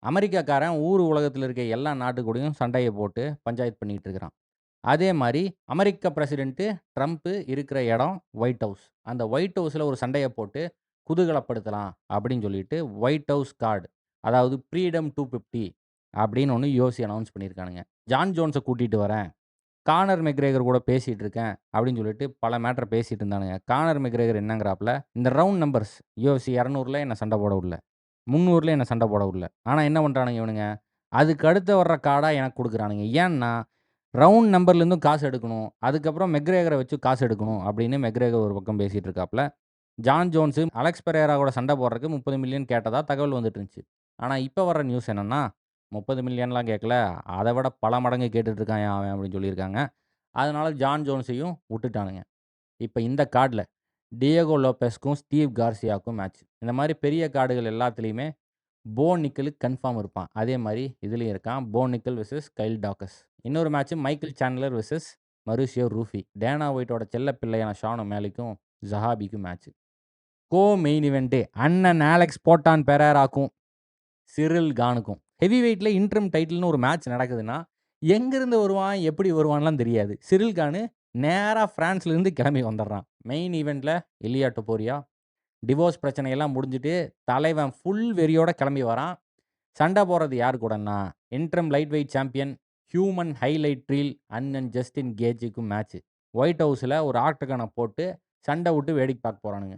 அமெரிக்காக்காரன் ஊர் உலகத்துல இருக்க எல்லா நாட்டு கூடயும் சண்டைய போட்டு பஞ்சாயத்து பண்ணிட்டு இருக்கிறான். அதே மாரி அமெரிக்க பிரசிடென்ட் ட்ரம்ப் இருக்கிற இடம் ஒயிட் ஹவுஸ். அந்த ஒயிட் ஹவுஸ்ல ஒரு சண்டைய போட்டு குதூகலப்படுத்தலாம் அப்படின்னு சொல்லிட்டு ஒயிட் ஹவுஸ் கார்ட், அதாவது ஃப்ரீடம் 250 அப்படின்னு ஒண்ணு யுஎஃப்சி அனவுன்ஸ் பண்ணியிருக்கானுங்க. ஜான் ஜோன்ஸ கூட்டிட்டு வரேன். கானர் மெக்ரேகர் கூட பேசிட்டு இருக்கேன் அப்படின்னு சொல்லிட்டு பல மேட்டர் பேசிட்டு இருந்தானுங்க. கானர் மெக்ரேகர் என்னங்கிறாப்ல, இந்த ரவுண்ட் நம்பர்ஸ் யுஎஃப்சி 200ல என்ன சண்டை போட விடல. 300ல என்ன சண்டை போட விடல. ஆனா என்ன பண்றானுங்க இவனுங்க, அதுக்கு அடுத்து வர்ற கார்டா எனக்கு குடுக்குறானுங்க. ஏன்னா, ரவுண்ட் நம்பர்லேருந்தும் காசு எடுக்கணும். அதுக்கப்புறம் மெக்ரேகர வச்சு காசு எடுக்கணும் அப்படின்னு மெக்ரேகர் ஒரு பக்கம் பேசிட்டு இருக்காப்ல. ஜான் ஜோன்ஸ் அலெக்ஸ் பெரேரா கூட சண்டை போடுறதுக்கு 30 மில்லியன் கேட்டதா தகவல் வந்துட்டு இருந்துச்சு. ஆனா இப்ப வர்ற நியூஸ் என்னன்னா, 30 மில்லியன்லாம் கேட்கல. அத விட பல மடங்கு கேட்டுட்டு இருக்கான்யா அவன் அப்படின்னு சொல்லியிருக்காங்க. அதனால ஜான் ஜோன்ஸையும் வுட்டுட்டானுங்க. இப்ப இந்த கார்ட்ல டியேகோ லோபெஸ்க்கும், ஸ்டீவ் கார்சியாக்கும் மேட்ச். இந்த மாரி பெரிய கார்டுகள் எல்லாத்துலயுமே போ நிக்கல் கன்ஃபார்ம் இருப்பான். அதே மாரி இதுலயும் இருக்கான். போ நிக்கல் வெர்சஸ் கைல் டாக்கஸ். இன்னொரு match Michael Chandler versus Mauricio Ruffy. Dana ஒயிட்டோட செல்ல பிள்ளையான ஷான் ஒமேலிக்கும், ஜஹாபிக்கும் மேட்ச். மெயின் இவென்ட் அண்ணன் ஆலெக்ஸ் போட்டான் பெரேராக்கும், சிரில் கானுக்கும். ஹெவி வெயிட்ல இன்டரிம் டைட்டில்னு ஒரு மேட்ச் நடக்குதுன்னா, எங்கிருந்து வருவான், எப்படி வருவான்லாம் தெரியாது. சிரில் கானு நேரா பிரான்ஸ்ல இருந்து கிளம்பி வந்துடுறான். மெயின் ஈவென்ட்ல இலியா டொபோரியா டிவோர்ஸ் பிரச்சனையெல்லாம் முடிஞ்சுட்டு தலைவன் ஃபுல் வெறியோட கிளம்பி வரான். சண்டை போடுறது யார் கூடன்னா, interim lightweight champion human highlight reel அண்ணன் ஜஸ்டின் கேஜுக்கும் மேட்ச். ஒயிட் ஹவுஸ்ல ஒரு ஆக்டகனை போட்டு சண்டை விட்டு வேடிக்கை பார்க்க போறானுங்க.